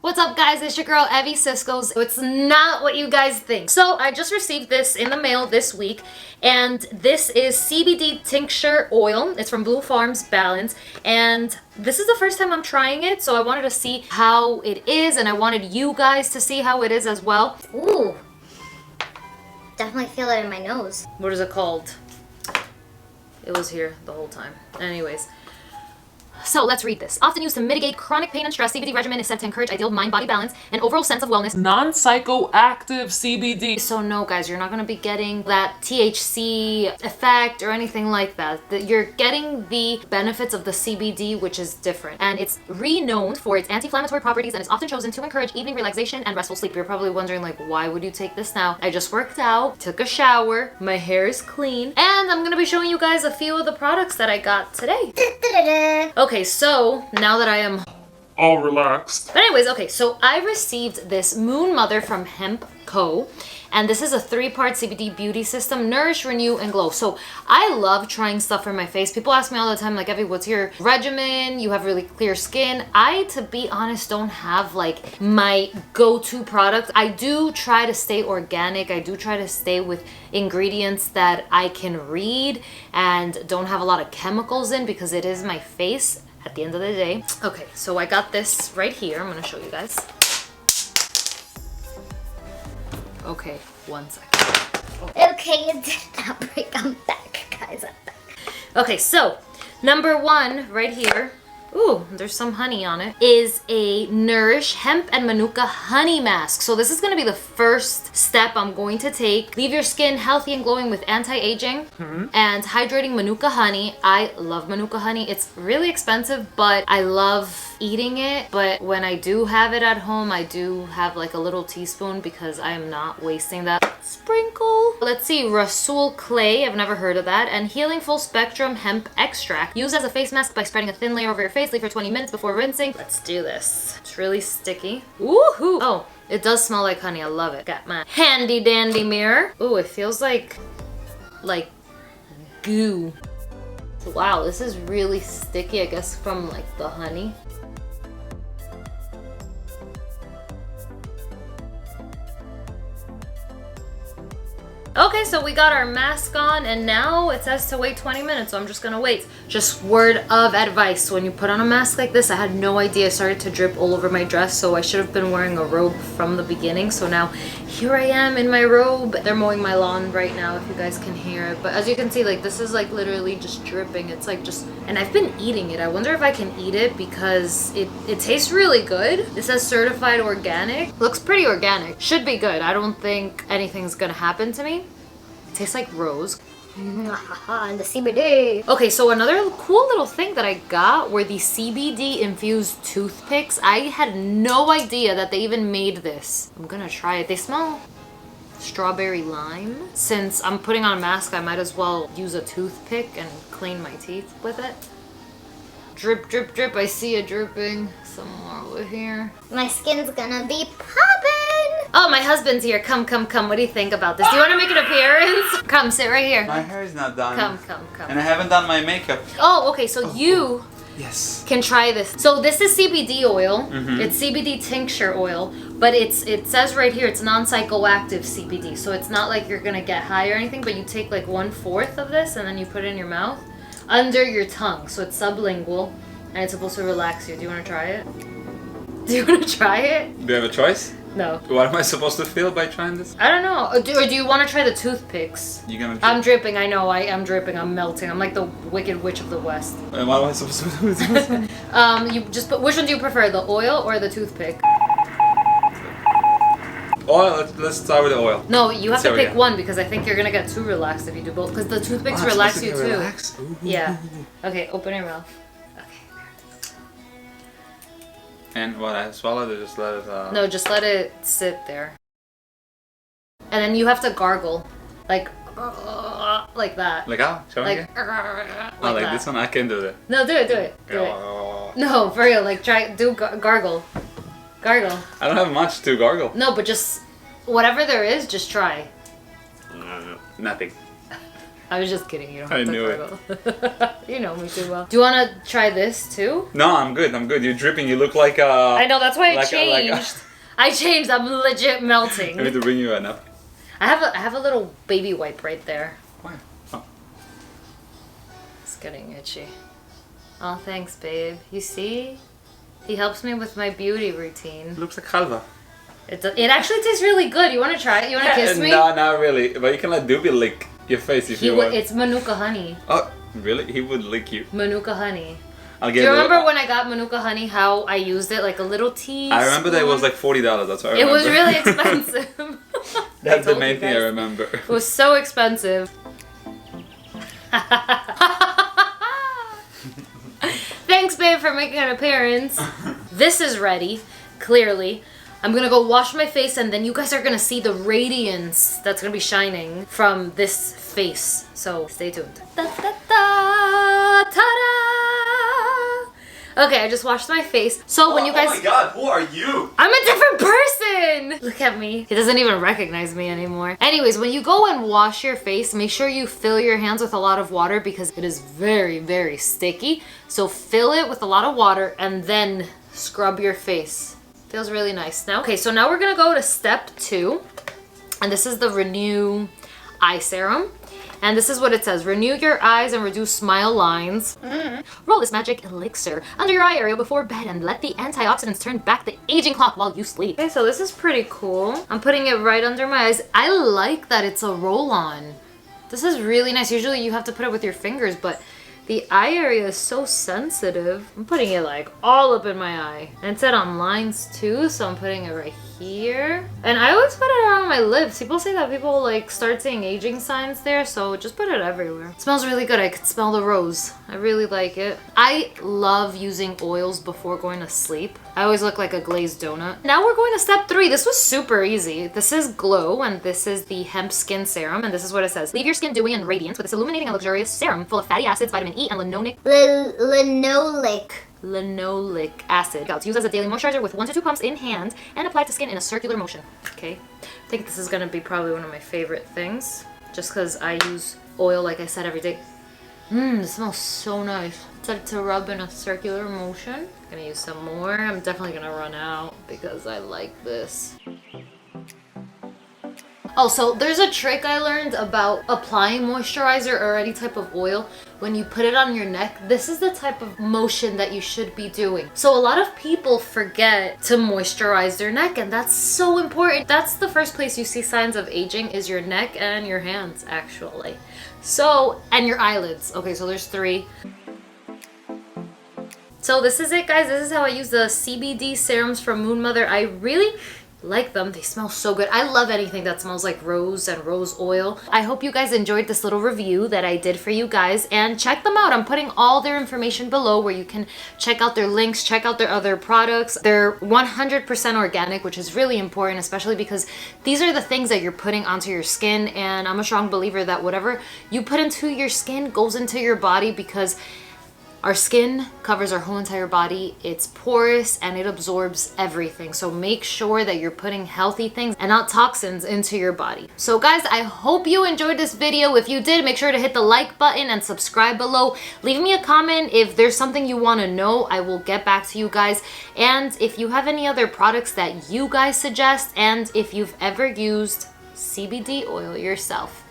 What's up guys, it's your girl Evi Siskos. It's not what you guys think. So I just received this in the mail this week, and this is CBD Tincture oil. It's from Blue Farms Balance, and this is the first time I'm trying it, so I wanted to see how it is, and I wanted you guys to see how it is as well. Ooh, definitely feel it in my nose. What is it called? It was here the whole time. Anyways. So let's read this. Often used to mitigate chronic pain and stress, CBD regimen is said to encourage ideal mind-body balance and overall sense of wellness. Non-psychoactive CBD. So no guys, you're not going to be getting that THC effect or anything like that. You're getting the benefits of the CBD, which is different. And it's renowned for its anti-inflammatory properties and is often chosen to encourage evening relaxation and restful sleep. You're probably wondering like, why would you take this now? I just worked out, took a shower, my hair is clean, and I'm going to be showing you guys a few of the products that I got today. Okay, so now that I am All relaxed. But anyways, okay, so I received this Moon Mother from Hemp Co. And this is a 3-part CBD beauty system, nourish, renew, and glow. So I love trying stuff for my face. People ask me all the time, like, Evie, what's your regimen? You have really clear skin. I, to be honest, don't have like my go-to product. I do try to stay organic. I do try to stay with ingredients that I can read and don't have a lot of chemicals in, because it is my face at the end of the day. Okay, so I got this right here. I'm gonna show you guys. Okay, 1 second. Okay, it did not break. I'm back, guys. I'm back. Okay, so number 1 right here, ooh, there's some honey on it, is a Nourish Hemp and Manuka Honey Mask. So this is going to be the first step I'm going to take. Leave your skin healthy and glowing with anti-aging and hydrating Manuka honey. I love Manuka honey. It's really expensive, but I love eating it. But when I do have it at home, I do have like a little teaspoon because I am not wasting that sprinkle. Let's see, Rasul Clay, I've never heard of that, and Healing Full Spectrum Hemp Extract. Use as a face mask by spreading a thin layer over your face. Leave for 20 minutes before rinsing. Let's do this. It's really sticky. Woohoo! Oh, it does smell like honey. I love it. Got my handy dandy mirror. Ooh, it feels like goo. Wow, this is really sticky, I guess from like the honey. Okay, so we got our mask on, and now it says to wait 20 minutes, so I'm just gonna wait. Just word of advice, when you put on a mask like this, I had no idea, it started to drip all over my dress, so I should have been wearing a robe from the beginning. So now here I am in my robe. They're mowing my lawn right now, if you guys can hear it, but as you can see, like, this is like literally just dripping. It's like just, and I've been eating it. I wonder if I can eat it because it tastes really good. It says certified organic. Looks pretty organic. Should be good. I don't think anything's gonna happen to me. It tastes like rose. And the CBD. Okay, so another cool little thing that I got were the CBD infused toothpicks. I had no idea that they even made this. I'm gonna try it. They smell strawberry lime. Since I'm putting on a mask, I might as well use a toothpick and clean my teeth with it. Drip, drip, drip. I see it dripping somewhere over here. My skin's gonna be popping. Oh, my husband's here. Come, come, come. What do you think about this? Do you want to make an appearance? Come, sit right here. My hair is not done. Come, come, come. And I haven't done my makeup. Oh, okay. So you Yes. can try this. So this is CBD oil. It's CBD tincture oil, but it says right here it's non-psychoactive CBD. So it's not like you're gonna get high or anything, but you take like 1/4 of this and then you put it in your mouth under your tongue. So it's sublingual and it's supposed to relax you. Do you want to try it? Do you want to try it? Do you have a choice? No. What am I supposed to feel by trying this? I don't know. Or do you want to try the toothpicks? You gonna? I'm dripping. I know. I am dripping. I'm melting. I'm like the Wicked Witch of the West. And what am I supposed to do with this? You just put. Which one do you prefer, the oil or the toothpick? Oil. Let's start with the oil. No, you have to So, pick yeah. one because I think you're gonna get too relaxed if you do both. Because the toothpicks relax you too. Yeah. Okay, open your mouth. Okay. And what, I swallowed it, just let it No, just let it sit there. And then you have to gargle, like that. Like how? Show me Like, again. like Oh, like that. this one? I can do that. No, do it, do it, do it. No, for real. Like gargle, gargle. I don't have much to gargle. No, but just whatever there is, just try. Nothing. I was just kidding. You don't I have to knew gargle. You know me too well. Do you want to try this too? No, I'm good. I'm good. You're dripping. You look like I know, that's why I like changed. I changed. I'm legit melting. I need to bring you a napkin. I have a little baby wipe right there. Why? Oh. It's getting itchy. Oh, thanks, babe. You see? He helps me with my beauty routine. Looks like halva. It actually tastes really good. You want to try it? You want to kiss me? No, not really. But you can let Doobie lick your face if you want. It's Manuka honey. Oh, really? He would lick you. Manuka honey. I'll Do get you remember when I got Manuka honey, how I used it like a little teaspoon? I remember that it was like $40. That's what I It remember. was really expensive. That's the told main you thing I guys. remember. It was so expensive. Thanks, babe, for making an appearance. This is ready, clearly. I'm gonna go wash my face, and then you guys are gonna see the radiance that's gonna be shining from this face. So stay tuned. Da, da, da, ta-da! Okay, I just washed my face. So when you guys... Oh my god, who are you? I'm a different person! Look at me. He doesn't even recognize me anymore. Anyways, when you go and wash your face, make sure you fill your hands with a lot of water because it is very, very sticky. So fill it with a lot of water and then scrub your face. Feels really nice now. Okay, so now we're gonna go to step 2. And this is the Renew Eye Serum. And this is what it says. Renew your eyes and reduce smile lines. Roll this magic elixir under your eye area before bed and let the antioxidants turn back the aging clock while you sleep. Okay, so this is pretty cool. I'm putting it right under my eyes. I like that it's a roll-on. This is really nice. Usually you have to put it with your fingers, but the eye area is so sensitive. I'm putting it like all up in my eye. And it said on lines too, so I'm putting it right here. And I always put it around my lips. People say that people like start seeing aging signs there, so just put it everywhere. It smells really good. I could smell the rose. I really like it. I love using oils before going to sleep. I always look like a glazed donut. Now we're going to step 3. This was super easy. This is Glow, and this is the Hemp Skin Serum, and this is what it says. Leave your skin dewy and radiant with this illuminating and luxurious serum full of fatty acids, vitamin E, and linoleic acid. It's used as a daily moisturizer with 1 to 2 pumps in hand and applied to skin in a circular motion. Okay, I think this is gonna be probably one of my favorite things just because I use oil, like I said, every day. It smells so nice. Set it to rub in a circular motion. Gonna use some more. I'm definitely gonna run out because I like this. Oh, so there's a trick I learned about applying moisturizer or any type of oil. When you put it on your neck, this is the type of motion that you should be doing. So a lot of people forget to moisturize their neck, and that's so important. That's the first place you see signs of aging, is your neck and your hands, actually. So, and your eyelids. Okay, so there's 3. So this is it, guys. This is how I use the CBD serums from Moon Mother. I really like them. They smell so good. I love anything that smells like rose and rose oil. I hope you guys enjoyed this little review that I did for you guys, and check them out. I'm putting all their information below where you can check out their links, check out their other products. They're 100% organic, which is really important, especially because these are the things that you're putting onto your skin, and I'm a strong believer that whatever you put into your skin goes into your body, because our skin covers our whole entire body. It's porous and it absorbs everything. So make sure that you're putting healthy things and not toxins into your body. So guys, I hope you enjoyed this video. If you did, make sure to hit the like button and subscribe below. Leave me a comment if there's something you want to know. I will get back to you guys. And if you have any other products that you guys suggest, and if you've ever used CBD oil yourself.